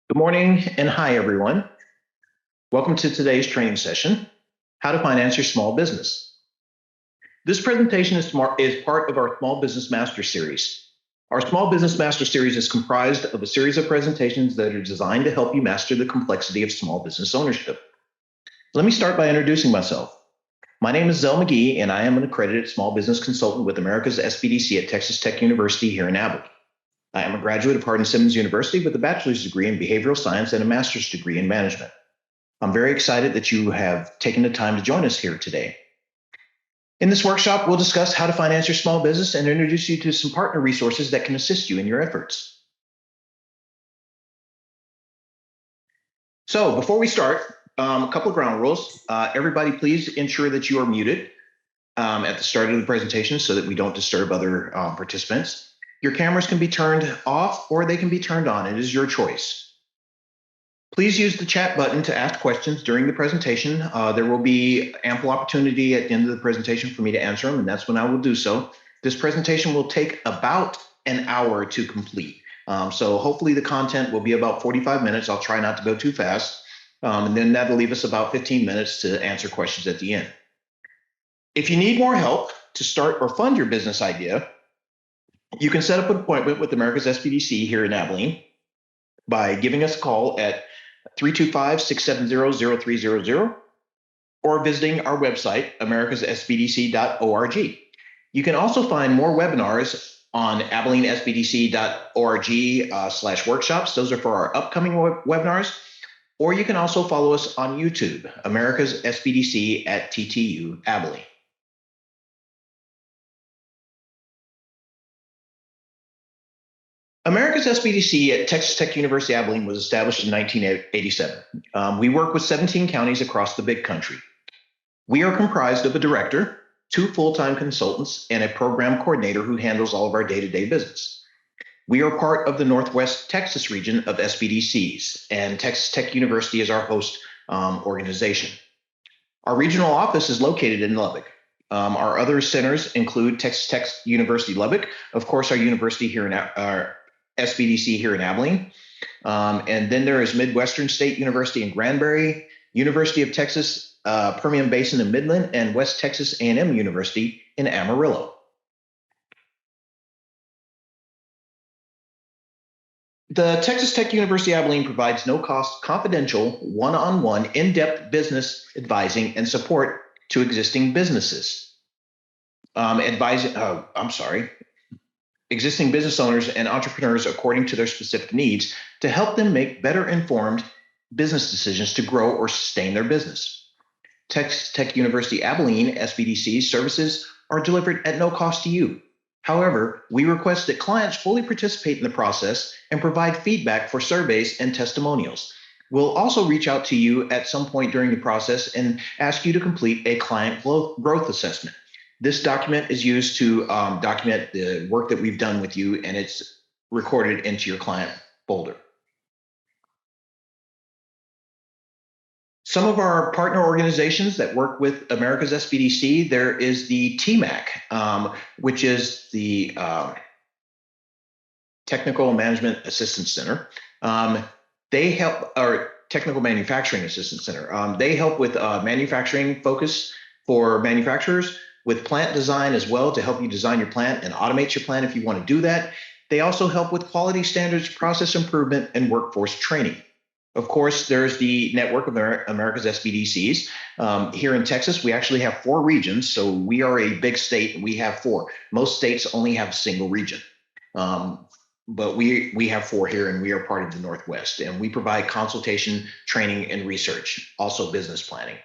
Good morning and hi, everyone. Welcome to today's training session, How to Finance Your Small Business. This presentation is part of our Small Business Master Series. Our Small Business Master Series is comprised of a series of presentations that are designed to help you master the complexity of small business ownership. Let me start by introducing myself. My name is Zell McGee, and I am an accredited small business consultant with America's SBDC at Texas Tech University here in Abilene. I am a graduate of Hardin-Simmons University with a bachelor's degree in behavioral science and a master's degree in management. I'm very excited that you have taken the time to join us here today. In this workshop, we'll discuss how to finance your small business and introduce you to some partner resources that can assist you in your efforts. So before we start, a couple of ground rules. Everybody, please ensure that you are muted at the start of the presentation so that we don't disturb other participants. Your cameras can be turned off or they can be turned on. It is your choice. Please use the chat button to ask questions during the presentation. There will be ample opportunity at the end of the presentation for me to answer them, and that's when I will do so. This presentation will take about an hour to complete. So hopefully the content will be about 45 minutes. I'll try not to go too fast. And then that'll leave us about 15 minutes to answer questions at the end. If you need more help to start or fund your business idea, you can set up an appointment with America's SBDC here in Abilene by giving us a call at 325-670-0300 or visiting our website, americassbdc.org. You can also find more webinars on abilenesbdc.org/workshops. Those are for our upcoming webinars. Or you can also follow us on YouTube, America's SBDC at TTU Abilene. America's SBDC at Texas Tech University Abilene was established in 1987. We work with 17 counties across the big country. We are comprised of a director, 2 full-time consultants, and a program coordinator who handles all of our day-to-day business. We are part of the Northwest Texas region of SBDCs, and Texas Tech University is our host organization. Our regional office is located in Lubbock. Our other centers include Texas Tech University Lubbock, of course, our university here in our SBDC here in Abilene. And then there is Midwestern State University in Granbury, University of Texas Permian Basin in Midland, and West Texas A&M University in Amarillo. The Texas Tech University Abilene provides no-cost, confidential, one-on-one, in-depth business advising and support to existing businesses. Existing business owners and entrepreneurs according to their specific needs to help them make better informed business decisions to grow or sustain their business. Texas Tech University Abilene SBDC services are delivered at no cost to you. However, we request that clients fully participate in the process and provide feedback for surveys and testimonials. We'll also reach out to you at some point during the process and ask you to complete a client growth assessment. This document is used to document the work that we've done with you, and it's recorded into your client folder. Some of our partner organizations that work with America's SBDC, there is the TMAC, which is the Technical Management Assistance Center. They help, or Technical Manufacturing Assistance Center. They help with manufacturing focus for manufacturers, with plant design as well to help you design your plant and automate your plant if you want to do that. They also help with quality standards, process improvement, and workforce training. Of course, there's the network of America's SBDCs. Here in Texas, we actually have 4 regions, so we are a big state and we have 4. Most states only have a single region. But we have 4 here, and we are part of the Northwest, and we provide consultation, training, and research, also business planning.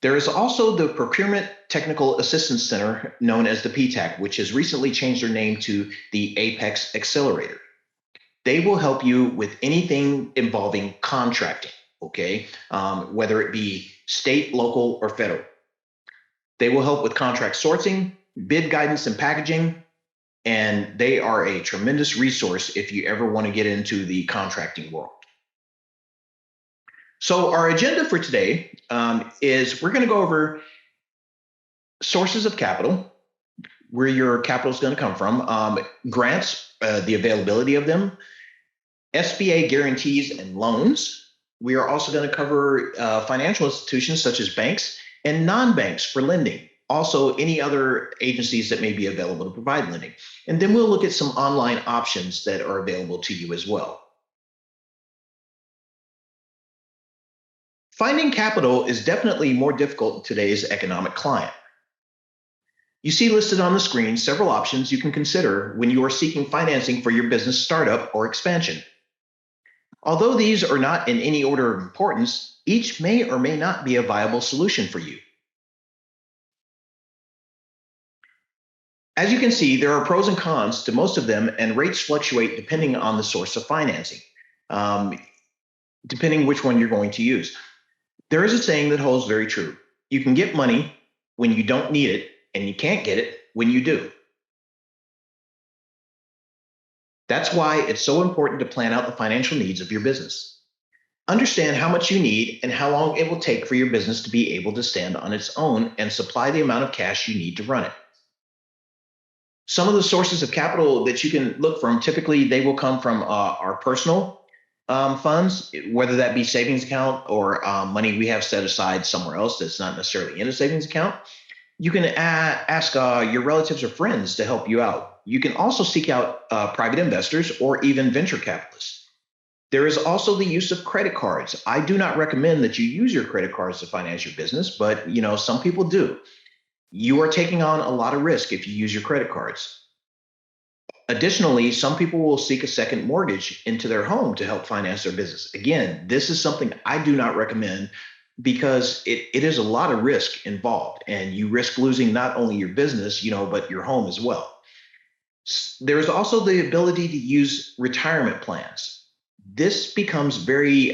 There is also the Procurement Technical Assistance Center, known as the PTAC, which has recently changed their name to the Apex Accelerator. They will help you with anything involving contracting, okay? Whether it be state, local, or federal. They will help with contract sourcing, bid guidance and packaging, and they are a tremendous resource if you ever want to get into the contracting world. So our agenda for today is we're going to go over sources of capital, where your capital is going to come from, grants, the availability of them, SBA Guarantees and Loans. We are also going to cover financial institutions such as banks and non-banks for lending. Also, any other agencies that may be available to provide lending. And then we'll look at some online options that are available to you as well. Finding capital is definitely more difficult in today's economic climate. You see listed on the screen several options you can consider when you are seeking financing for your business startup or expansion. Although these are not in any order of importance, each may or may not be a viable solution for you. As you can see, there are pros and cons to most of them, and rates fluctuate depending on the source of financing, depending which one you're going to use. There is a saying that holds very true. You can get money when you don't need it, and you can't get it when you do. That's why it's so important to plan out the financial needs of your business. Understand how much you need and how long it will take for your business to be able to stand on its own and supply the amount of cash you need to run it. Some of the sources of capital that you can look from, typically they will come from our personal funds, whether that be savings account or money we have set aside somewhere else that's not necessarily in a savings account. You can ask your relatives or friends to help you out. You can also seek out private investors or even venture capitalists. There is also the use of credit cards. I do not recommend that you use your credit cards to finance your business, but some people do. You are taking on a lot of risk if you use your credit cards. Additionally, some people will seek a second mortgage into their home to help finance their business. Again, this is something I do not recommend because it is a lot of risk involved, and you risk losing not only your business, but your home as well. There's also the ability to use retirement plans. This becomes very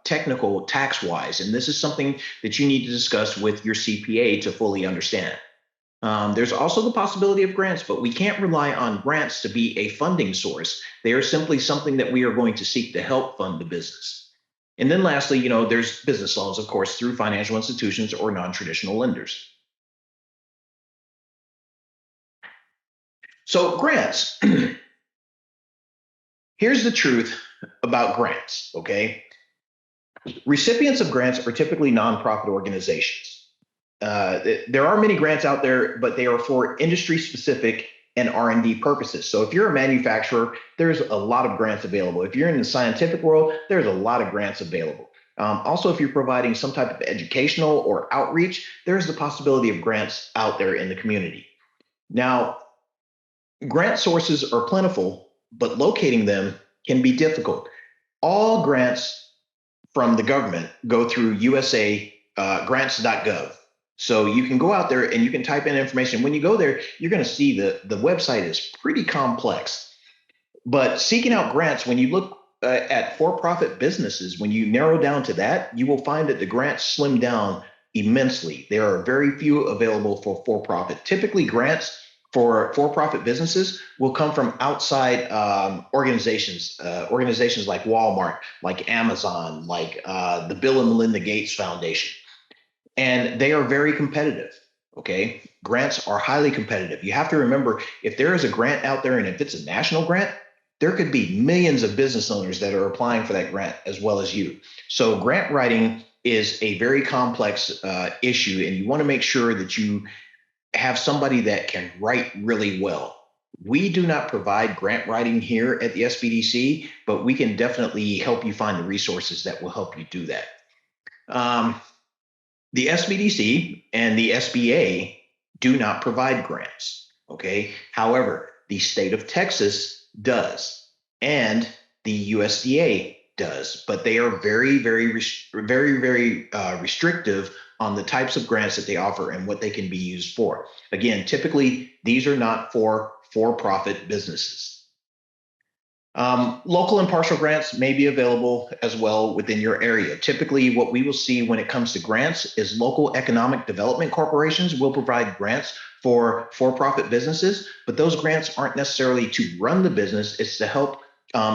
technical tax-wise, and this is something that you need to discuss with your CPA to fully understand. There's also the possibility of grants, but we can't rely on grants to be a funding source. They are simply something that we are going to seek to help fund the business. And then lastly, there's business loans, of course, through financial institutions or non-traditional lenders. So grants. Here's the truth about grants, okay? Recipients of grants are typically nonprofit organizations. There are many grants out there, but they are for industry-specific and R&D purposes. So if you're a manufacturer, there's a lot of grants available. If you're in the scientific world, there's a lot of grants available. Also, if you're providing some type of educational or outreach, there's the possibility of grants out there in the community. Now, grant sources are plentiful, but locating them can be difficult. All grants from the government go through USA grants.gov. So you can go out there and you can type in information. When you go there, you're going to see the website is pretty complex. But seeking out grants, when you look at for-profit businesses, when you narrow down to that, you will find that the grants slim down immensely. There are very few available for-profit. Typically, grants for for-profit businesses will come from outside organizations like Walmart, like Amazon, like the Bill and Melinda Gates Foundation. And they are very competitive, okay? Grants are highly competitive. You have to remember, if there is a grant out there and if it's a national grant, there could be millions of business owners that are applying for that grant as well as you. So grant writing is a very complex issue, and you want to make sure that you have somebody that can write really well. We do not provide grant writing here at the SBDC, but we can definitely help you find the resources that will help you do that. The SBDC and the SBA do not provide grants, okay? However, the state of Texas does, and the USDA does, but they are very restrictive on the types of grants that they offer and what they can be used for. Again, typically, these are not for-profit businesses. Local and partial grants may be available as well within your area. Typically, what we will see when it comes to grants is local economic development corporations will provide grants for-profit businesses, but those grants aren't necessarily to run the business. It's to help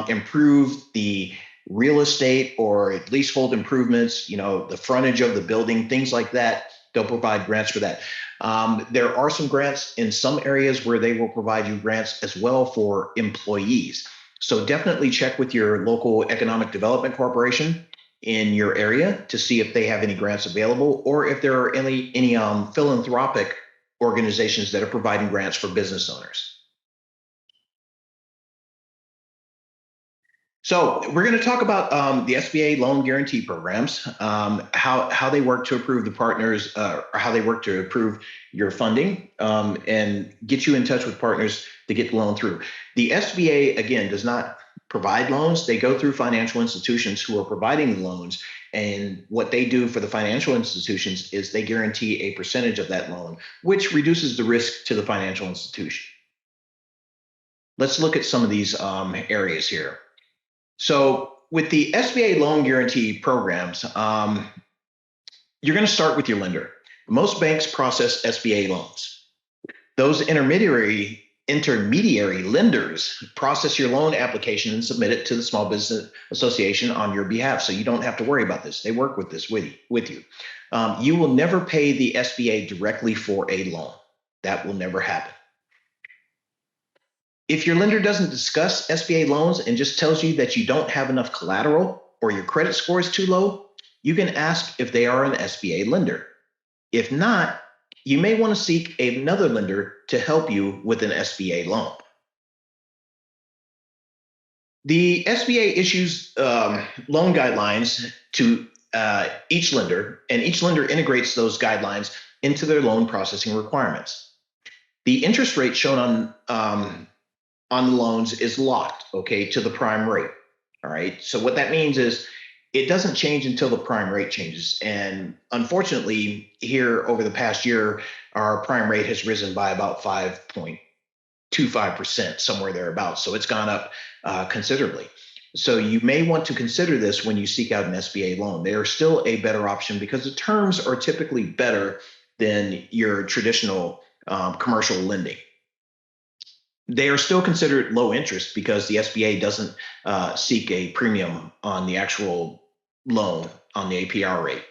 improve the real estate or leasehold improvements, the frontage of the building, things like that. They'll provide grants for that. There are some grants in some areas where they will provide you grants as well for employees. So definitely check with your local economic development corporation in your area to see if they have any grants available, or if there are any philanthropic organizations that are providing grants for business owners. So we're going to talk about the SBA loan guarantee programs, how they work to approve the partners, or how they work to approve your funding, and get you in touch with partners to get the loan through. The SBA, again, does not provide loans. They go through financial institutions who are providing loans. And what they do for the financial institutions is they guarantee a percentage of that loan, which reduces the risk to the financial institution. Let's look at some of these areas here. So with the SBA loan guarantee programs, you're going to start with your lender. Most banks process SBA loans. Those intermediary lenders process your loan application and submit it to the Small Business Association on your behalf. So you don't have to worry about this. They work with this with you. You will never pay the SBA directly for a loan. That will never happen. If your lender doesn't discuss SBA loans and just tells you that you don't have enough collateral or your credit score is too low, you can ask if they are an SBA lender. If not, you may want to seek another lender to help you with an SBA loan. The SBA issues loan guidelines to each lender, and each lender integrates those guidelines into their loan processing requirements. The interest rate shown on the loans is locked, okay, to the prime rate. All right. So what that means is it doesn't change until the prime rate changes. And unfortunately, here over the past year, our prime rate has risen by about 5.25%, somewhere thereabouts. So it's gone up considerably. So you may want to consider this when you seek out an SBA loan. They are still a better option because the terms are typically better than your traditional commercial lending. They are still considered low interest because the SBA doesn't seek a premium on the actual loan on the APR rate.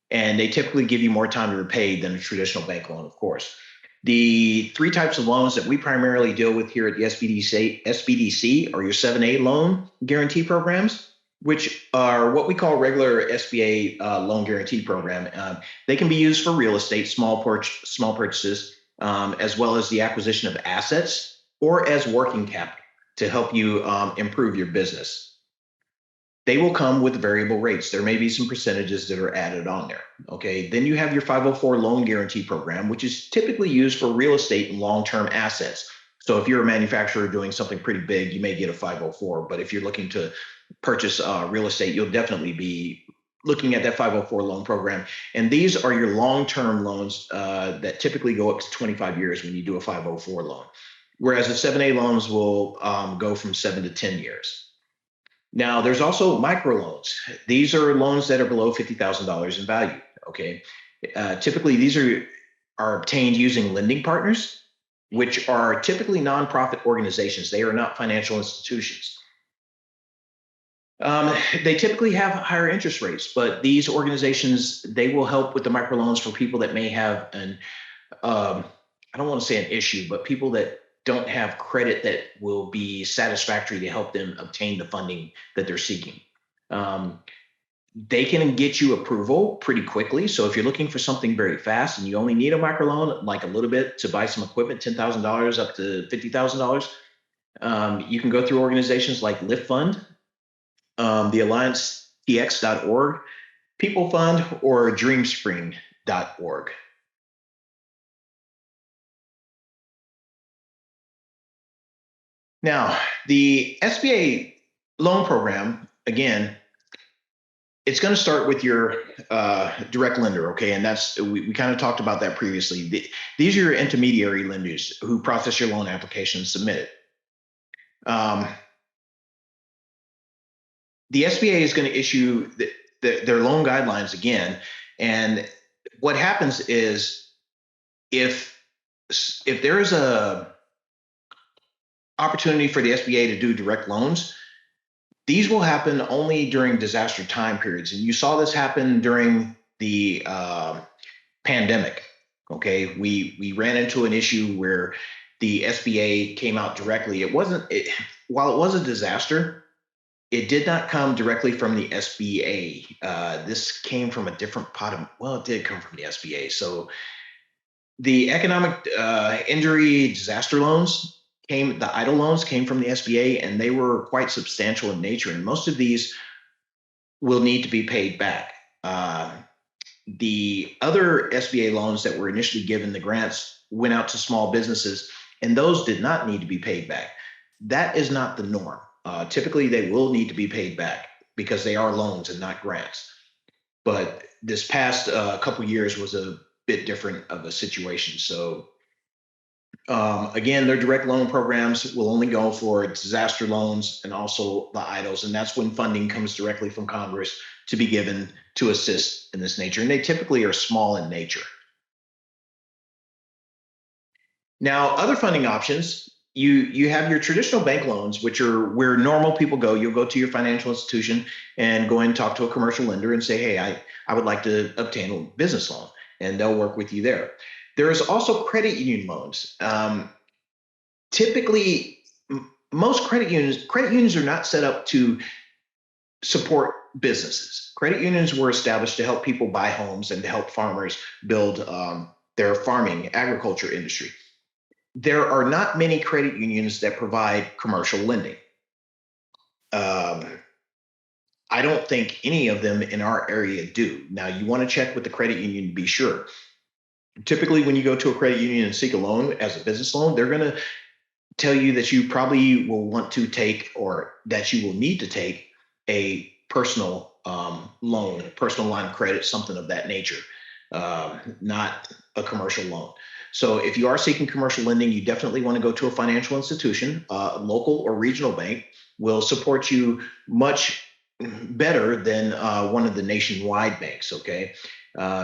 And they typically give you more time to repay than a traditional bank loan, of course. The three types of loans that we primarily deal with here at the SBDC are your 7A loan guarantee programs, which are what we call regular SBA loan guarantee program. They can be used for real estate, small purchases, as well as the acquisition of assets, or as working capital to help you improve your business. They will come with variable rates. There may be some percentages that are added on there. Okay. Then you have your 504 loan guarantee program, which is typically used for real estate and long-term assets. So if you're a manufacturer doing something pretty big, you may get a 504. But if you're looking to purchase real estate, you'll definitely be looking at that 504 loan program. And these are your long-term loans that typically go up to 25 years when you do a 504 loan. Whereas the 7A loans will go from 7 to 10 years. Now, there's also microloans. These are loans that are below $50,000 in value. Okay. Typically, these are obtained using lending partners, which are typically nonprofit organizations. They are not financial institutions. They typically have higher interest rates, but these organizations, they will help with the microloans for people that may have I don't want to say an issue, but people that don't have credit that will be satisfactory to help them obtain the funding that they're seeking. They can get you approval pretty quickly. So if you're looking for something very fast and you only need a microloan, like a little bit to buy some equipment, $10,000 up to $50,000, you can go through organizations like Lift Fund, the AllianceTX.org, People Fund, or DreamSpring.org. Now, the SBA loan program, again, it's going to start with your direct lender, okay? And that's we kind of talked about that previously. These are your intermediary lenders who process your loan application and submit it. The SBA is going to issue their loan guidelines again, and what happens is if there is a opportunity for the SBA to do direct loans, these will happen only during disaster time periods. And you saw this happen during the pandemic. Okay, we ran into an issue where the SBA came out directly. While it was a disaster, it did not come directly from the SBA. This came from a different pot of, well, it did come from the SBA. So the economic injury disaster loans the EIDL loans came from the SBA, and they were quite substantial in nature. And most of these will need to be paid back. The other SBA loans that were initially given, the grants went out to small businesses, and those did not need to be paid back. That is not the norm. Typically, they will need to be paid back because they are loans and not grants. But this past couple years was a bit different of a situation. So again, their direct loan programs will only go for disaster loans and also the EIDLs. And that's when funding comes directly from Congress to be given to assist in this nature. And they typically are small in nature. Now, other funding options, you have your traditional bank loans, which are where normal people go. You'll go to your financial institution and go and talk to a commercial lender and say, hey, I would like to obtain a business loan, and they'll work with you there. There is also credit union loans. Typically, most credit unions are not set up to support businesses. Credit unions were established to help people buy homes and to help farmers build their farming agriculture industry. There are not many credit unions that provide commercial lending. I don't think any of them in our area do. Now, you want to check with the credit union to be sure. Typically, when you go to a credit union and seek a loan as a business loan, they're going to tell you that you probably will want to take, or that you will need to take, a personal loan, personal line of credit, something of that nature, not a commercial loan. So if you are seeking commercial lending, you definitely want to go to a financial institution. Local or regional bank will support you much better than one of the nationwide banks, okay?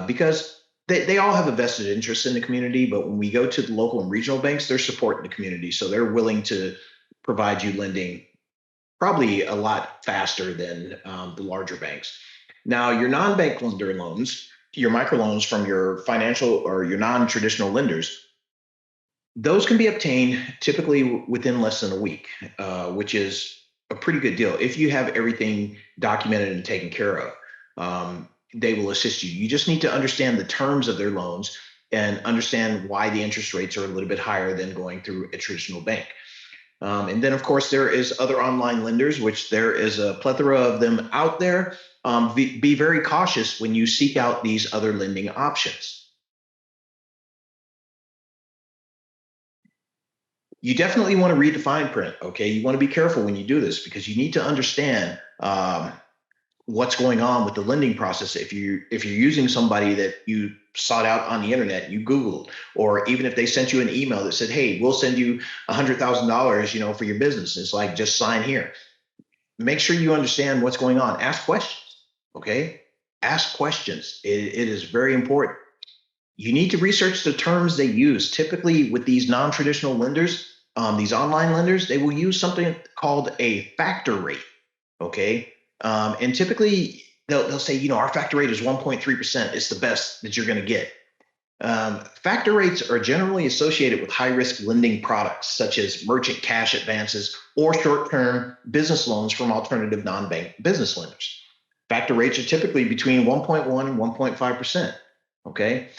Because they all have a vested interest in the community, but when we go to the local and regional banks, they're supporting the community. So they're willing to provide you lending probably a lot faster than the larger banks. Now, your non-bank lender loans, your microloans from your financial or your non-traditional lenders, those can be obtained typically within less than a week, which is a pretty good deal. If you have everything documented and taken care of, they will assist you. You just need to understand the terms of their loans and understand why the interest rates are a little bit higher than going through a traditional bank. And then, of course, there is other online lenders, which there is a plethora of them out there. Be very cautious when you seek out these other lending options. You definitely want to read the fine print, okay? You want to be careful when you do this because you need to understand what's going on with the lending process. If you're using somebody that you sought out on the internet, you Googled, or even if they sent you an email that said, hey, we'll send you $100,000, for your business. It's like, just sign here. Make sure you understand what's going on. Ask questions, okay? Ask questions. It is very important. You need to research the terms they use. Typically with these non-traditional lenders, these online lenders, they will use something called a factor rate, okay? And typically they'll say, our factor rate is 1.3%. It's the best that you're going to get. Factor rates are generally associated with high-risk lending products, such as merchant cash advances or short-term business loans from alternative non-bank business lenders. Factor rates are typically between 1.1 and 1.5%. Okay.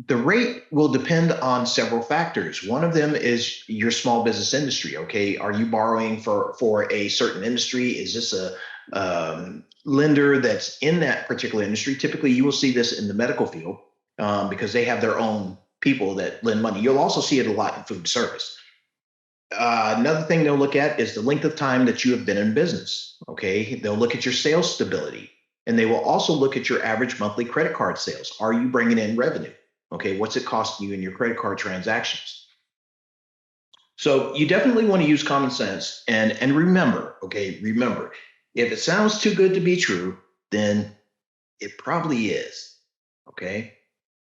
The rate will depend on several factors. One of them is your small business industry. Okay. Are you borrowing for a certain industry? Is this a lender that's in that particular industry? Typically, you will see this in the medical field because they have their own people that lend money. You'll also see it a lot in food service. Another thing they'll look at is the length of time that you have been in business. Okay. They'll look at your sales stability. And they will also look at your average monthly credit card sales. Are you bringing in revenue? Okay, what's it costing you in your credit card transactions? So you definitely want to use common sense and remember, remember, if it sounds too good to be true, then it probably is, okay?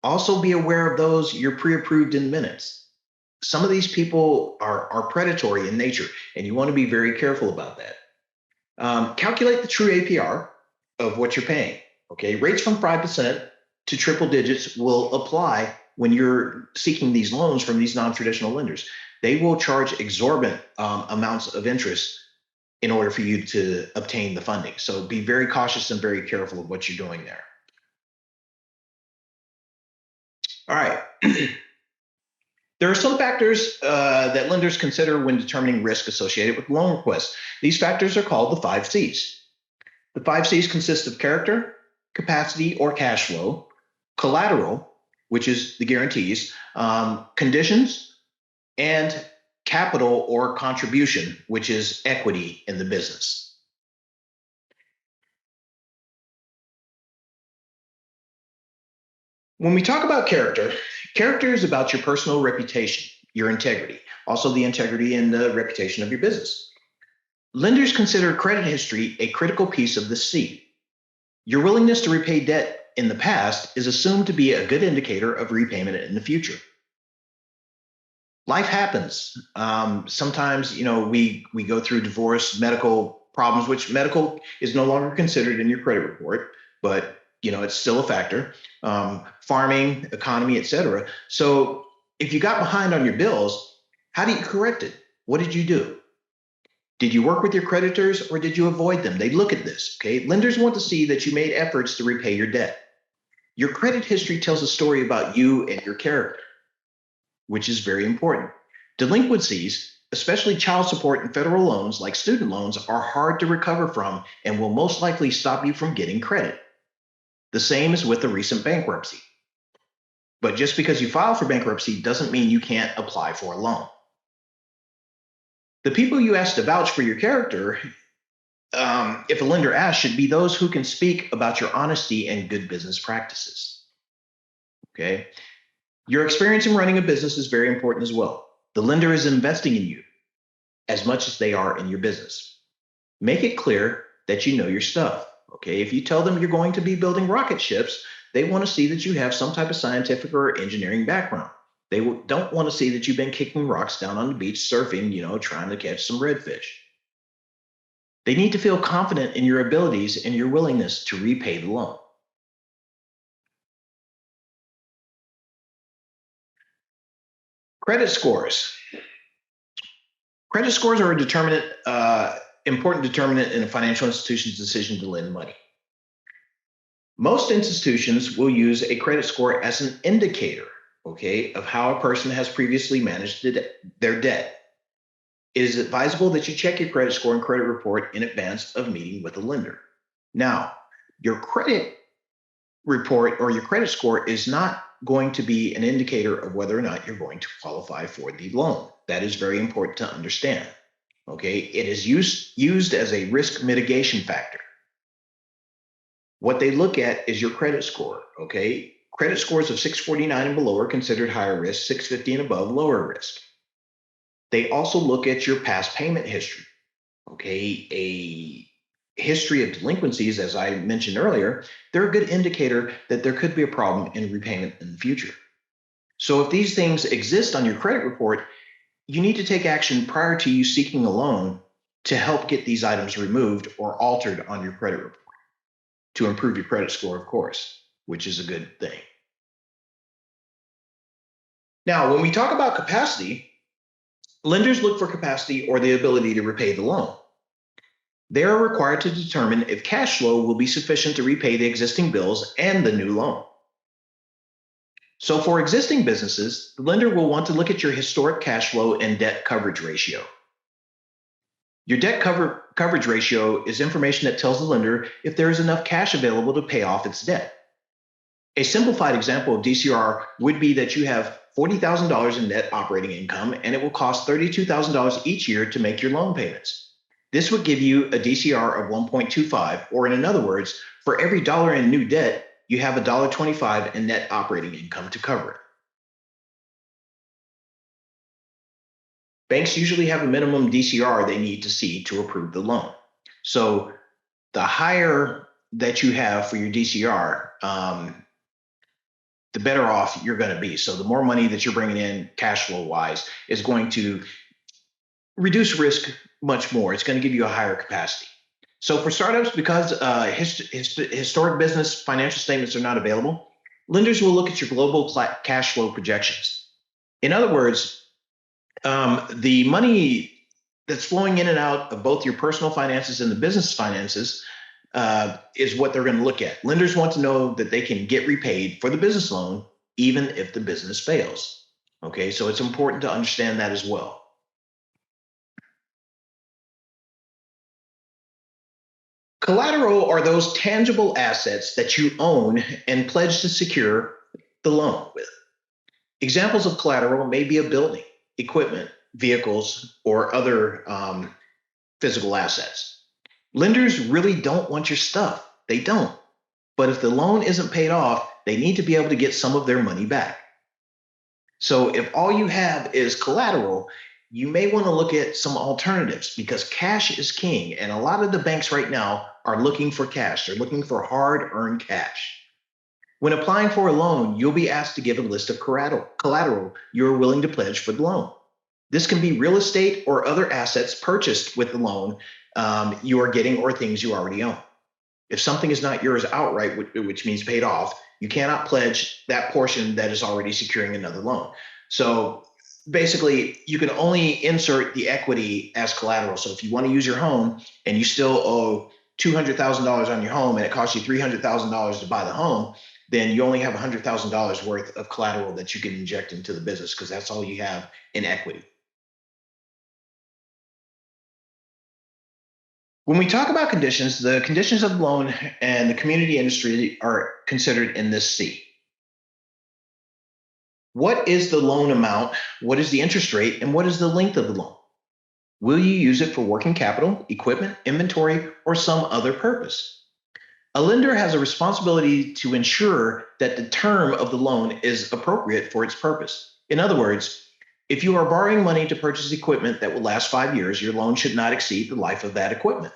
Also be aware of those you're pre-approved in minutes. Some of these people are predatory in nature, and you want to be very careful about that. Calculate the true APR of what you're paying. Okay, rates from 5% to triple digits will apply when you're seeking these loans from these non-traditional lenders. They will charge exorbitant amounts of interest in order for you to obtain the funding. So be very cautious and very careful of what you're doing there. All right. There are some factors that lenders consider when determining risk associated with loan requests. These factors are called the 5 C's. The 5 C's consist of character, capacity or cash flow, collateral, which is the guarantees, conditions, and capital or contribution, which is equity in the business. When we talk about character, character is about your personal reputation, your integrity, also the integrity and the reputation of your business. Lenders consider credit history a critical piece of the C. Your willingness to repay debt in the past is assumed to be a good indicator of repayment in the future. Life happens. Sometimes, we go through divorce, medical problems, which medical is no longer considered in your credit report, but it's still a factor. Farming, economy, etc. So if you got behind on your bills, how do you correct it? What did you do? Did you work with your creditors or did you avoid them? They look at this, okay? Lenders want to see that you made efforts to repay your debt. Your credit history tells a story about you and your character, which is very important. Delinquencies, especially child support and federal loans like student loans, are hard to recover from and will most likely stop you from getting credit. The same is with the recent bankruptcy. But just because you file for bankruptcy doesn't mean you can't apply for a loan. The people you ask to vouch for your character, if a lender asks, should be those who can speak about your honesty and good business practices. Okay? Your experience in running a business is very important as well. The lender is investing in you as much as they are in your business. Make it clear that you know your stuff. Okay, if you tell them you're going to be building rocket ships, they want to see that you have some type of scientific or engineering background. They don't want to see that you've been kicking rocks down on the beach, surfing, trying to catch some redfish. They need to feel confident in your abilities and your willingness to repay the loan. Credit scores. Credit scores are a important determinant in a financial institution's decision to lend money. Most institutions will use a credit score as an indicator, of how a person has previously managed their debt. It is advisable that you check your credit score and credit report in advance of meeting with a lender. Now, your credit report or your credit score is not going to be an indicator of whether or not you're going to qualify for the loan. That is very important to understand. It is used as a risk mitigation factor. What they look at is your credit score. Credit scores of 649 and below are considered higher risk, 650 and above lower risk. They also look at your past payment history. A history of delinquencies, as I mentioned earlier, they're a good indicator that there could be a problem in repayment in the future. So if these things exist on your credit report, you need to take action prior to you seeking a loan to help get these items removed or altered on your credit report to improve your credit score, of course, which is a good thing. Now, when we talk about capacity, lenders look for capacity or the ability to repay the loan. They are required to determine if cash flow will be sufficient to repay the existing bills and the new loan. So for existing businesses, the lender will want to look at your historic cash flow and debt coverage ratio. Your debt coverage ratio is information that tells the lender if there is enough cash available to pay off its debt. A simplified example of DCR would be that you have $40,000 in net operating income and it will cost $32,000 each year to make your loan payments. This would give you a DCR of 1.25, or in other words, for every dollar in new debt, you have $1.25 in net operating income to cover it. Banks usually have a minimum DCR they need to see to approve the loan. So the higher that you have for your DCR, the better off you're going to be. So the more money that you're bringing in cash flow wise is going to reduce risk much more. It's going to give you a higher capacity. So for startups, because historic business financial statements are not available, Lenders will look at your global cash flow projections. In other words, the money that's flowing in and out of both your personal finances and the business finances is what they're going to look at. Lenders want to know that they can get repaid for the business loan, even if the business fails. Okay, so it's important to understand that as well. Collateral are those tangible assets that you own and pledge to secure the loan with. Examples of collateral may be a building, equipment, vehicles, or other physical assets. Lenders really don't want your stuff. They don't. But if the loan isn't paid off, they need to be able to get some of their money back. So if all you have is collateral, you may want to look at some alternatives because cash is king. And a lot of the banks right now are looking for cash. They're looking for hard earned cash. When applying for a loan, you'll be asked to give a list of collateral you're willing to pledge for the loan. This can be real estate or other assets purchased with the loan you are getting or things you already own. If something is not yours outright, which means paid off, you cannot pledge that portion that is already securing another loan. So basically, you can only insert the equity as collateral. So if you want to use your home and you still owe $200,000 on your home and it costs you $300,000 to buy the home, then you only have $100,000 worth of collateral that you can inject into the business because that's all you have in equity. When we talk about conditions, the conditions of the loan and the community industry are considered in this C. What is the loan amount? What is the interest rate? And what is the length of the loan? Will you use it for working capital, equipment, inventory, or some other purpose? A lender has a responsibility to ensure that the term of the loan is appropriate for its purpose. In other words, if you are borrowing money to purchase equipment that will last 5 years, your loan should not exceed the life of that equipment.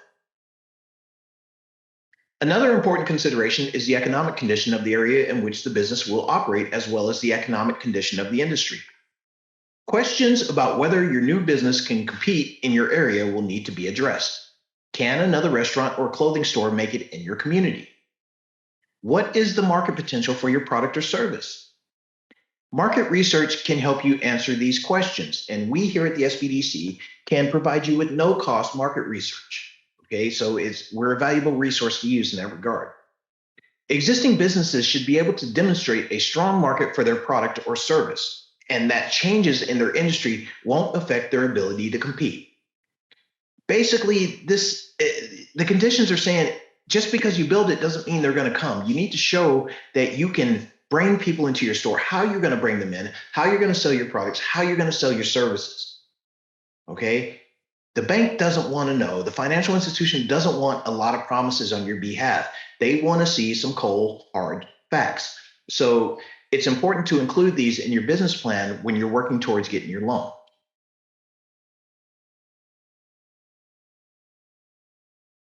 Another important consideration is the economic condition of the area in which the business will operate, as well as the economic condition of the industry. Questions about whether your new business can compete in your area will need to be addressed. Can another restaurant or clothing store make it in your community? What is the market potential for your product or service? Market research can help you answer these questions, and we here at the SBDC can provide you with no-cost market research. Okay, so we're a valuable resource to use in that regard. Existing businesses should be able to demonstrate a strong market for their product or service, and that changes in their industry won't affect their ability to compete. Basically, the conditions are saying just because you build it doesn't mean they're going to come. You need to show that you can bring people into your store, how you're going to bring them in, how you're going to sell your products, how you're going to sell your services. Okay? The bank doesn't want to know, the financial institution doesn't want a lot of promises on your behalf. They want to see some cold, hard facts. So it's important to include these in your business plan when you're working towards getting your loan.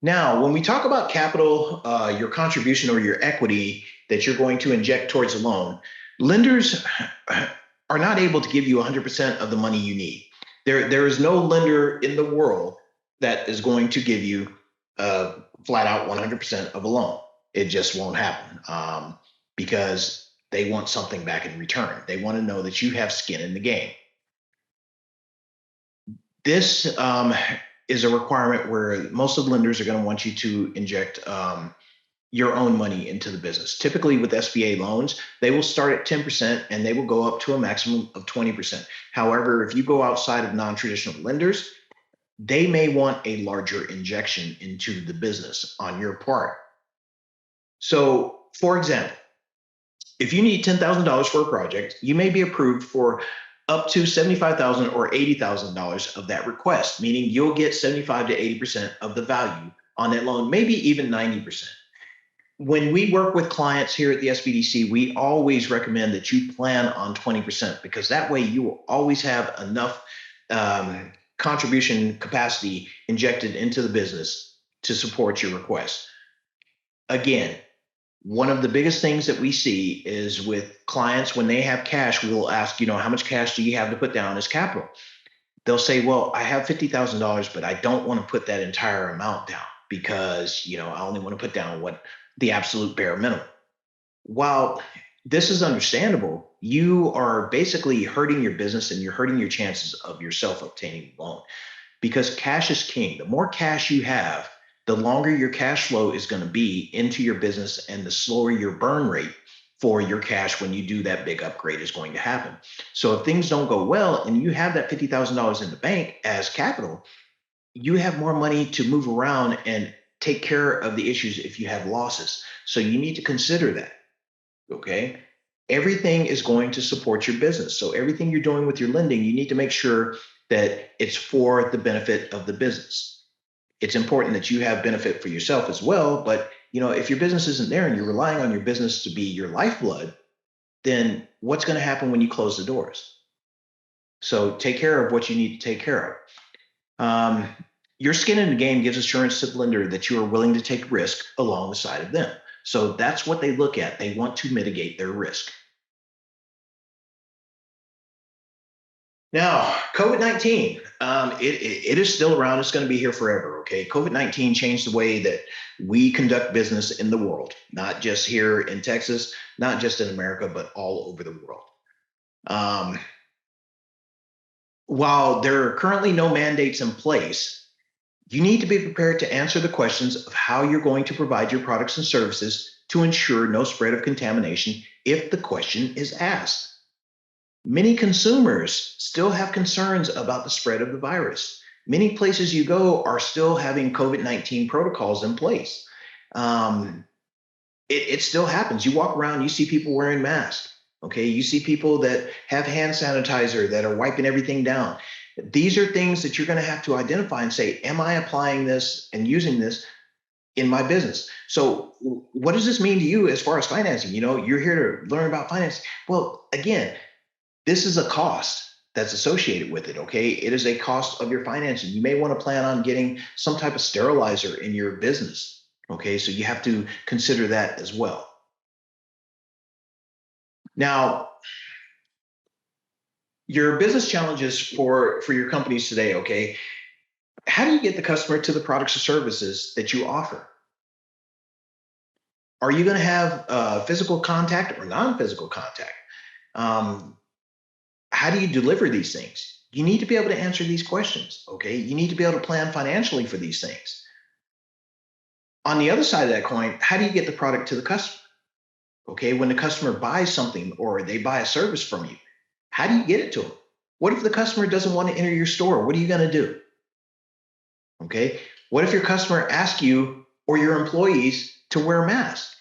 Now, when we talk about capital, your contribution or your equity that you're going to inject towards a loan, lenders are not able to give you 100% of the money you need. There is no lender in the world that is going to give you flat out 100% of a loan. It just won't happen because they want something back in return. They want to know that you have skin in the game. This is a requirement where most of the lenders are going to want you to inject your own money into the business. Typically with SBA loans, they will start at 10% and they will go up to a maximum of 20%. However, if you go outside of non-traditional lenders, they may want a larger injection into the business on your part. So, for example, if you need $10,000 for a project, you may be approved for up to $75,000 or $80,000 of that request, meaning you'll get 75 to 80% of the value on that loan, maybe even 90%. When we work with clients here at the SBDC, we always recommend that you plan on 20% because that way you will always have enough contribution capacity injected into the business to support your request. Again, one of the biggest things that we see is with clients, when they have cash, we will ask, how much cash do you have to put down as capital? They'll say, well, I have $50,000, but I don't want to put that entire amount down because, I only want to put down what the absolute bare minimum. While this is understandable. You are basically hurting your business and you're hurting your chances of yourself obtaining a loan because cash is king. The more cash you have, the longer your cash flow is going to be into your business and the slower your burn rate for your cash when you do that big upgrade is going to happen. So if things don't go well and you have that $50,000 in the bank as capital, you have more money to move around and take care of the issues if you have losses. So you need to consider that. Okay. Everything is going to support your business. So everything you're doing with your lending, you need to make sure that it's for the benefit of the business. It's important that you have benefit for yourself as well. But if your business isn't there and you're relying on your business to be your lifeblood, then what's going to happen when you close the doors? So take care of what you need to take care of. Your skin in the game gives assurance to the lender that you are willing to take risk along the side of them. So that's what they look at. They want to mitigate their risk. Now, COVID-19, it is still around. It's going to be here forever. Okay. COVID-19 changed the way that we conduct business in the world, not just here in Texas, not just in America, but all over the world. While there are currently no mandates in place, you need to be prepared to answer the questions of how you're going to provide your products and services to ensure no spread of contamination if the question is asked. Many consumers still have concerns about the spread of the virus. Many places you go are still having COVID-19 protocols in place. It still happens. You walk around, you see people wearing masks. Okay, you see people that have hand sanitizer that are wiping everything down. These are things that you're going to have to identify and say, am I applying this and using this in my business? So what does this mean to you as far as financing? You're here to learn about finance. Well, again, this is a cost that's associated with it. Okay. It is a cost of your financing. You may want to plan on getting some type of sterilizer in your business. Okay. So you have to consider that as well. Now, your business challenges for your companies today. Okay. How do you get the customer to the products or services that you offer? Are you going to have physical contact or non-physical contact? How do you deliver these things? You need to be able to answer these questions. Okay. You need to be able to plan financially for these things. On the other side of that coin, how do you get the product to the customer? Okay. When the customer buys something or they buy a service from you, how do you get it to them? What if the customer doesn't want to enter your store? What are you going to do? Okay. What if your customer asks you or your employees to wear a mask?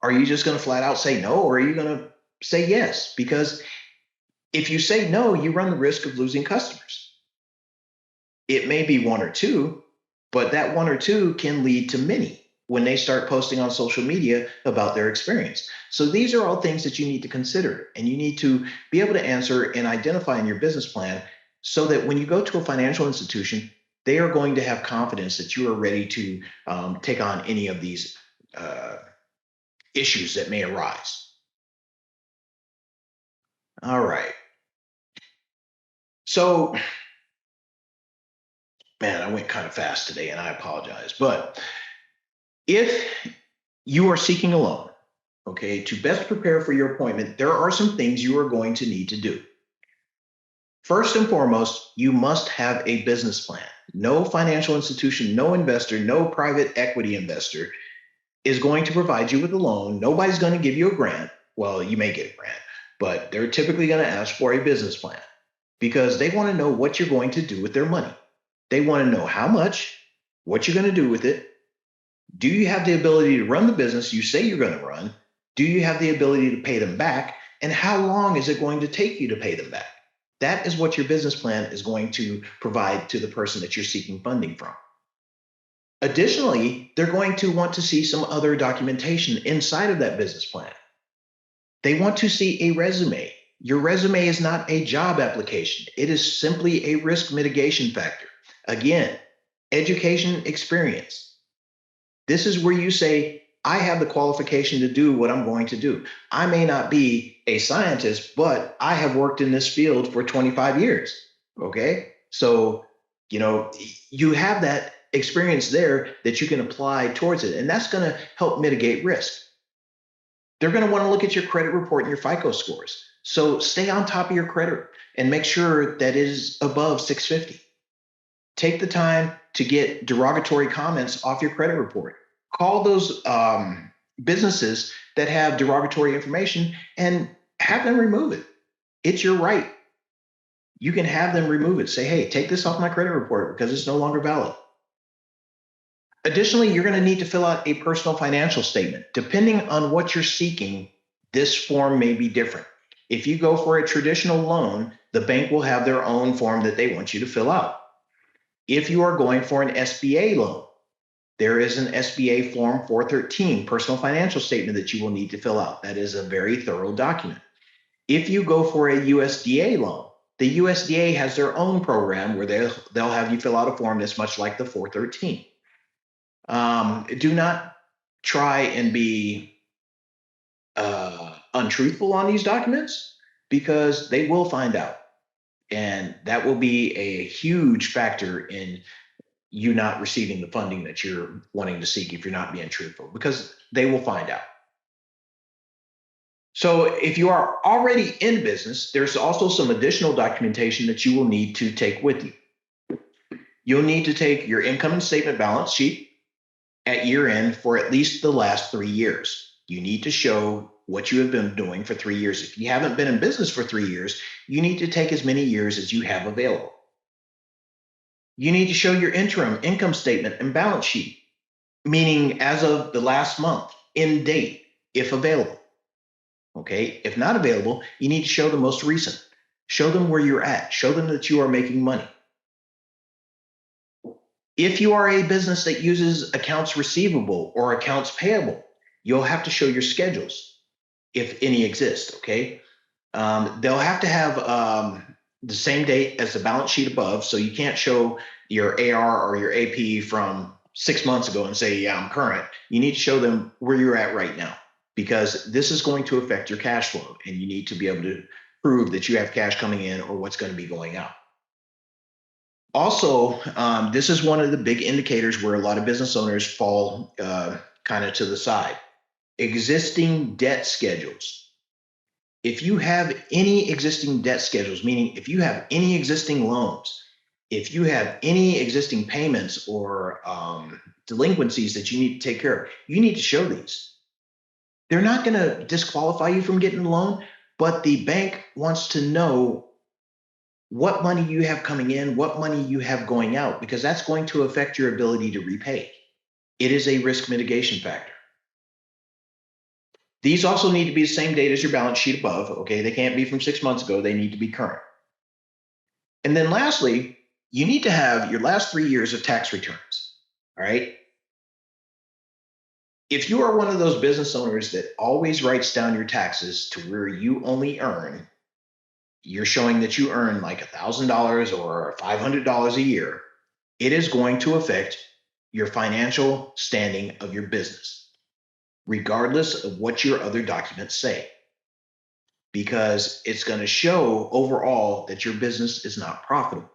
Are you just going to flat out say no, or are you going to say yes? Because if you say no, you run the risk of losing customers. It may be one or two, but that one or two can lead to many when they start posting on social media about their experience. So these are all things that you need to consider, and you need to be able to answer and identify in your business plan so that when you go to a financial institution, they are going to have confidence that you are ready to take on any of these issues that may arise. All right. So, man, I went kind of fast today and I apologize. But if you are seeking a loan, okay, to best prepare for your appointment, there are some things you are going to need to do. First and foremost, you must have a business plan. No financial institution, no investor, no private equity investor is going to provide you with a loan. Nobody's going to give you a grant. Well, you may get a grant, but they're typically going to ask for a business plan because they want to know what you're going to do with their money. They want to know how much, what you're going to do with it. Do you have the ability to run the business you say you're going to run? Do you have the ability to pay them back? And how long is it going to take you to pay them back? That is what your business plan is going to provide to the person that you're seeking funding from. Additionally, they're going to want to see some other documentation inside of that business plan. They want to see a resume. Your resume is not a job application. It is simply a risk mitigation factor. Again, education, experience. This is where you say, I have the qualification to do what I'm going to do. I may not be a scientist, but I have worked in this field for 25 years. Okay. So, you have that experience there that you can apply towards it. And that's going to help mitigate risk. They're going to want to look at your credit report and your FICO scores. So stay on top of your credit and make sure that it is above 650. Take the time to get derogatory comments off your credit report. Call those businesses that have derogatory information and have them remove it. It's your right. You can have them remove it. Say, hey, take this off my credit report because it's no longer valid. Additionally, you're going to need to fill out a personal financial statement. Depending on what you're seeking, this form may be different. If you go for a traditional loan, the bank will have their own form that they want you to fill out. If you are going for an SBA loan, there is an SBA Form 413 personal financial statement that you will need to fill out. That is a very thorough document. If you go for a USDA loan, the USDA has their own program where they'll have you fill out a form that's much like the 413. Do not try and be untruthful on these documents because they will find out. And that will be a huge factor in you not receiving the funding that you're wanting to seek if you're not being truthful, because they will find out. So if you are already in business, there's also some additional documentation that you will need to take with you. You'll need to take your income and statement balance sheet at year end for at least the last 3 years. You need to show what you have been doing for 3 years. If you haven't been in business for 3 years, you need to take as many years as you have available. You need to show your interim income statement and balance sheet, meaning as of the last month, in date, if available. Okay, if not available, you need to show the most recent. Show them where you're at. Show them that you are making money. If you are a business that uses accounts receivable or accounts payable, you'll have to show your schedules, if any exist, okay? They'll have to have the same date as the balance sheet above, so you can't show your AR or your AP from 6 months ago and say, yeah, I'm current. You need to show them where you're at right now, because this is going to affect your cash flow, and you need to be able to prove that you have cash coming in or what's going to be going out. Also, this is one of the big indicators where a lot of business owners fall kind of to the side. Existing debt schedules. If you have any existing debt schedules, meaning if you have any existing loans, if you have any existing payments or delinquencies that you need to take care of, you need to show these. They're not going to disqualify you from getting a loan, but the bank wants to know what money you have coming in, what money you have going out, because that's going to affect your ability to repay. It is a risk mitigation factor. These also need to be the same date as your balance sheet above, okay? They can't be from 6 months ago. They need to be current. And then lastly, you need to have your last 3 years of tax returns, all right? If you are one of those business owners that always writes down your taxes to where you only earn, you're showing that you earn like $1,000 or $500 a year, it is going to affect your financial standing of your business, regardless of what your other documents say, because it's going to show overall that your business is not profitable.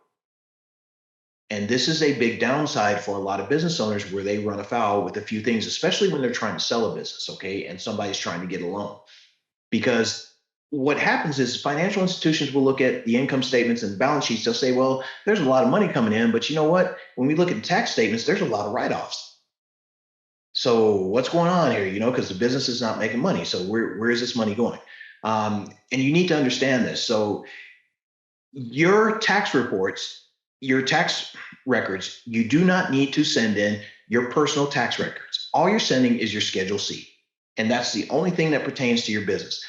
And this is a big downside for a lot of business owners where they run afoul with a few things, especially when they're trying to sell a business, okay, and somebody's trying to get a loan. Because what happens is financial institutions will look at the income statements and balance sheets. They'll say, well, there's a lot of money coming in, but you know what? When we look at the tax statements, there's a lot of write-offs. So what's going on here? You know, because the business is not making money. So where is this money going? And you need to understand this. So your tax reports, your tax records, you do not need to send in your personal tax records. All you're sending is your Schedule C. And that's the only thing that pertains to your business.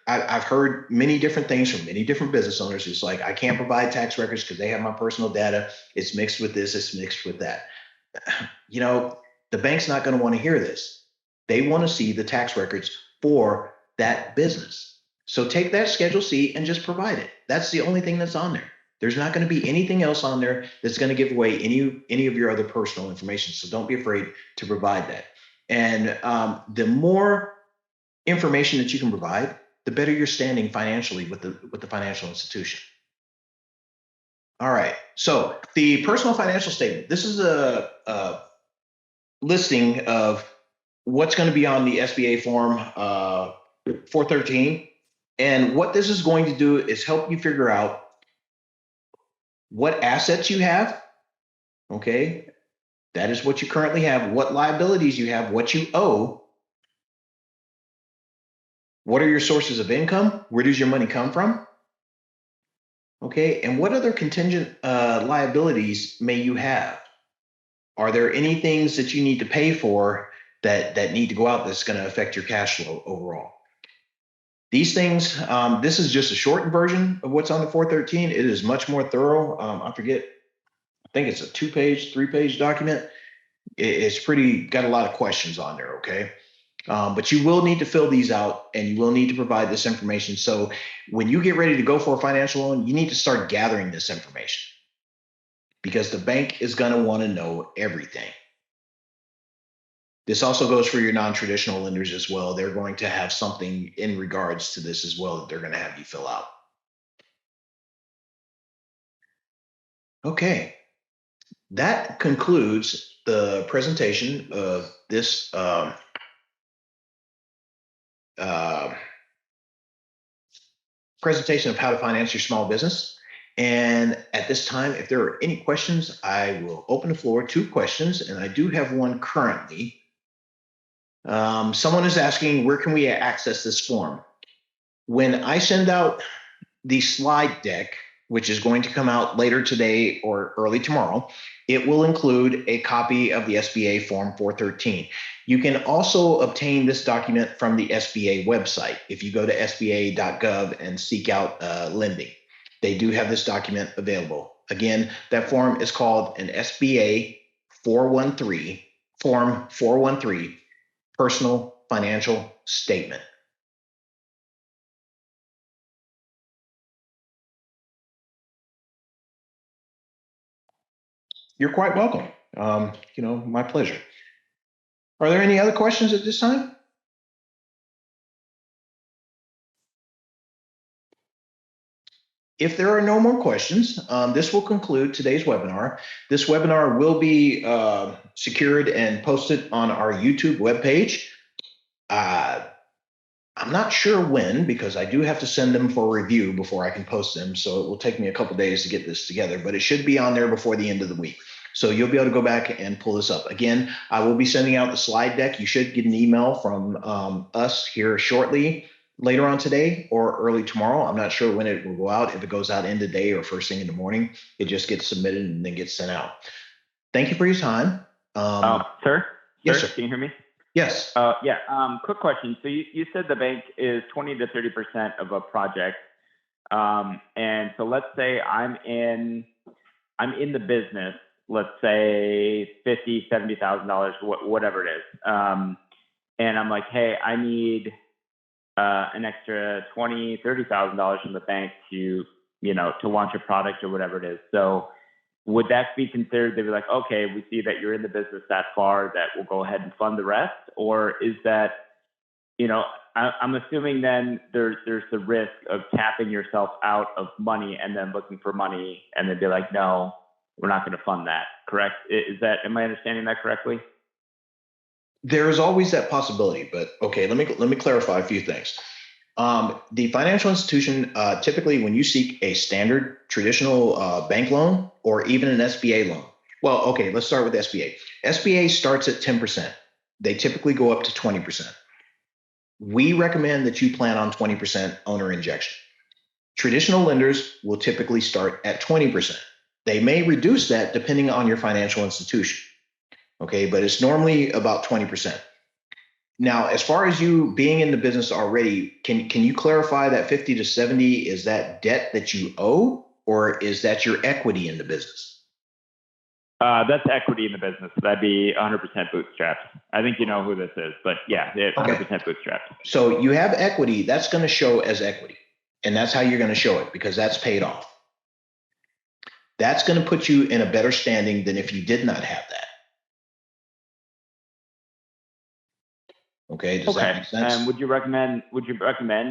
I've heard many different things from many different business owners. It's like, I can't provide tax records because they have my personal data. It's mixed with this, it's mixed with that. You know, the bank's not going to want to hear this. They want to see the tax records for that business. So take that Schedule C and just provide it. That's the only thing that's on there. There's not going to be anything else on there that's going to give away any of your other personal information. So don't be afraid to provide that. And the more information that you can provide, the better you're standing financially with the financial institution. All right. So the personal financial statement. This is a listing of what's going to be on the SBA form 413. And what this is going to do is help you figure out what assets you have. Okay. That is what you currently have, what liabilities you have, what you owe. What are your sources of income? Where does your money come from? Okay. And what other contingent liabilities may you have? Are there any things that you need to pay for that need to go out that's going to affect your cash flow overall? These things, this is just a shortened version of what's on the 413. It is much more thorough. I think it's a 2-page, 3-page document. It's got a lot of questions on there, okay? But you will need to fill these out and you will need to provide this information. So when you get ready to go for a financial loan, you need to start gathering this information because the bank is going to want to know everything. This also goes for your non-traditional lenders as well. They're going to have something in regards to this as well that they're going to have you fill out. Okay, that concludes the presentation of this presentation of how to finance your small business. And at this time, if there are any questions, I will open the floor to questions. And I do have one currently. Someone is asking, where can we access this form? When I send out the slide deck, which is going to come out later today or early tomorrow, it will include a copy of the SBA Form 413. You can also obtain this document from the SBA website. If you go to sba.gov and seek out lending, they do have this document available. Again, that form is called an SBA 413, Form 413, Personal Financial Statement. You're quite welcome. My pleasure. Are there any other questions at this time? If there are no more questions, this will conclude today's webinar. This webinar will be secured and posted on our YouTube webpage. I'm not sure when, because I do have to send them for review before I can post them. So it will take me a couple days to get this together, but it should be on there before the end of the week. So you'll be able to go back and pull this up. Again, I will be sending out the slide deck. You should get an email from us here shortly, later on today or early tomorrow. I'm not sure when it will go out. If it goes out end of day or first thing in the morning, it just gets submitted and then gets sent out. Thank you for your time. Sir? Yes, sir. Can you hear me? Yes. Quick question. So you said the bank is 20 to 30% of a project. And so let's say I'm in the business, let's say $50,000, $70,000, whatever it is. And I'm like, hey, I need an extra $20,000, $30,000 from the bank to launch a product or whatever it is. So would that be considered, they'd be like, okay, we see that you're in the business that far that we'll go ahead and fund the rest? Or is that, I'm assuming then there's the risk of tapping yourself out of money and then looking for money and they'd be like, no, we're not going to fund that, correct? Am I understanding that correctly? There's always that possibility, but okay, let me clarify a few things. The financial institution, typically when you seek a standard traditional bank loan or even an SBA loan. Well, okay, let's start with SBA. SBA starts at 10%. They typically go up to 20%. We recommend that you plan on 20% owner injection. Traditional lenders will typically start at 20%. They may reduce that depending on your financial institution. Okay, but it's normally about 20%. Now, as far as you being in the business already, can you clarify that 50 to 70, is that debt that you owe, or is that your equity in the business? That's equity in the business. That'd be 100% bootstrapped. I think you know who this is, but yeah, 100% bootstrapped. So you have equity, that's going to show as equity. And that's how you're going to show it, because that's paid off. That's going to put you in a better standing than if you did not have that. Okay, does that make sense? And would you recommend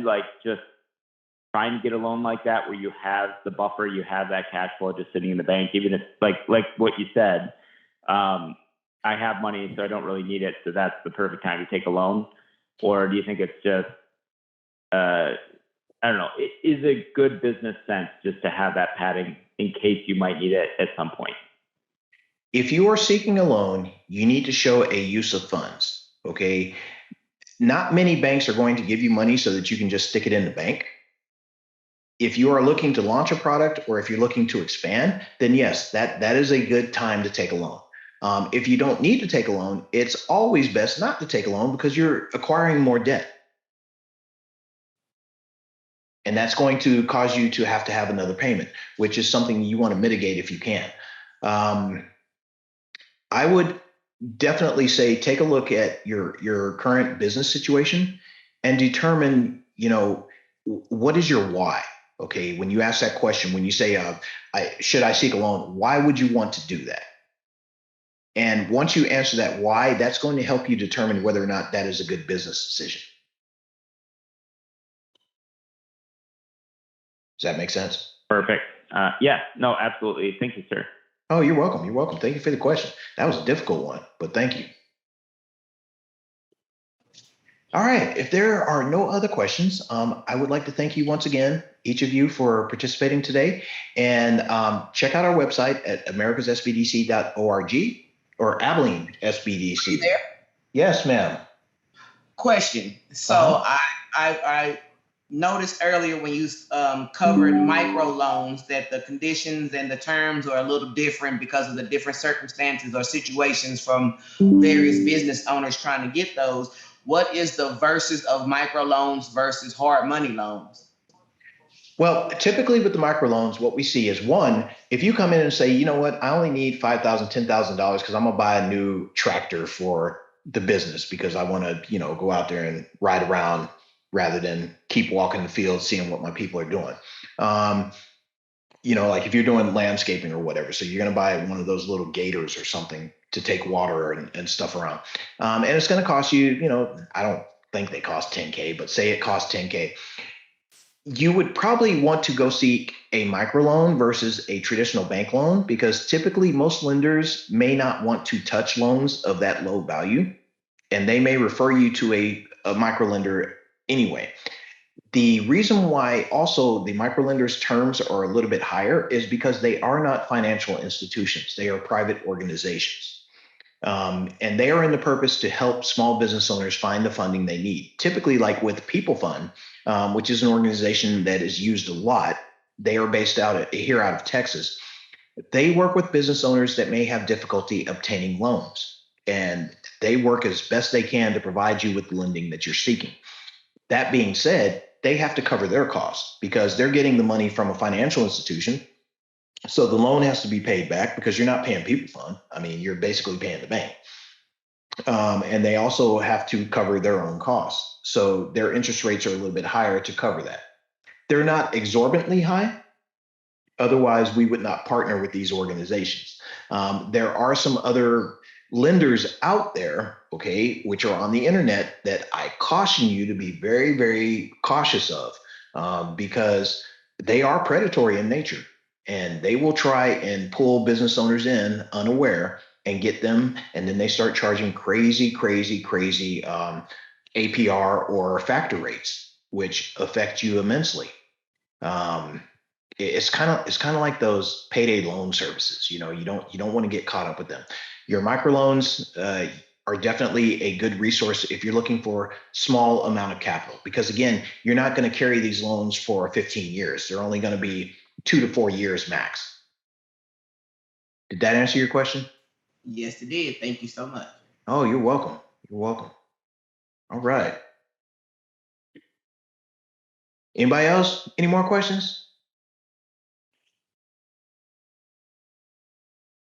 like just trying to get a loan like that where you have the buffer, you have that cash flow just sitting in the bank, even if like what you said, I have money, so I don't really need it, so that's the perfect time to take a loan? Or do you think it's just, I don't know, is it good business sense just to have that padding in case you might need it at some point? If you are seeking a loan, you need to show a use of funds. Okay. Not many banks are going to give you money so that you can just stick it in the bank. If you are looking to launch a product or if you're looking to expand, then yes, that is a good time to take a loan. If you don't need to take a loan, it's always best not to take a loan because you're acquiring more debt. And that's going to cause you to have another payment, which is something you want to mitigate if you can. I would definitely say take a look at your current business situation and determine, what is your why? Okay, when you ask that question, when you say, should I seek a loan? Why would you want to do that? And once you answer that why, that's going to help you determine whether or not that is a good business decision. Does that make sense? Perfect. Yeah, no, absolutely. Thank you, sir. Oh, you're welcome. You're welcome. Thank you for the question. That was a difficult one, but thank you. All right. If there are no other questions, I would like to thank you once again, each of you, for participating today. And check out our website at americassbdc.org or Abilene SBDC. You there? Yes, ma'am. Question. So I noticed earlier when you covered micro loans that the conditions and the terms are a little different because of the different circumstances or situations from various business owners trying to get those. What is the versus of micro loans versus hard money loans? Well, typically with the microloans, what we see is one, if you come in and say, you know what, I only need $5,000, $10,000 because I'm going to buy a new tractor for the business because I want to, go out there and ride around rather than keep walking the field, seeing what my people are doing. Like if you're doing landscaping or whatever, so you're going to buy one of those little gators or something to take water and stuff around. And it's going to cost you, I don't think they cost 10K, but say it costs 10K. You would probably want to go seek a microloan versus a traditional bank loan because typically most lenders may not want to touch loans of that low value, and they may refer you to a microlender anyway. The reason why also the microlenders terms are a little bit higher is because they are not financial institutions. They are private organizations. And they are in the purpose to help small business owners find the funding they need. Typically, like with People Fund, which is an organization that is used a lot. They are based out of Texas. They work with business owners that may have difficulty obtaining loans, and they work as best they can to provide you with the lending that you're seeking. That being said, they have to cover their costs because they're getting the money from a financial institution. So the loan has to be paid back because you're not paying People Fund. I mean, you're basically paying the bank. And they also have to cover their own costs. So their interest rates are a little bit higher to cover that. They're not exorbitantly high. Otherwise, we would not partner with these organizations. There are some other lenders out there, okay, which are on the internet that I caution you to be very, very cautious of because they are predatory in nature and they will try and pull business owners in unaware and get them. And then they start charging crazy APR or factor rates, which affect you immensely. It's kind of like those payday loan services. You don't want to get caught up with them. Your microloans are definitely a good resource if you're looking for small amount of capital, because again, you're not going to carry these loans for 15 years. They're only going to be 2 to 4 years max. Did that answer your question? Yes, it did. Thank you so much. Oh, you're welcome. You're welcome. All right. Anybody else? Any more questions?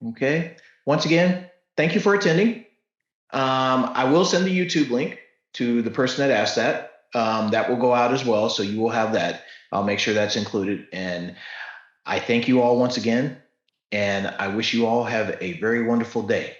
Okay. Once again, thank you for attending. I will send the YouTube link to the person that asked that. That will go out as well. So you will have that. I'll make sure that's included. And I thank you all once again. And I wish you all have a very wonderful day.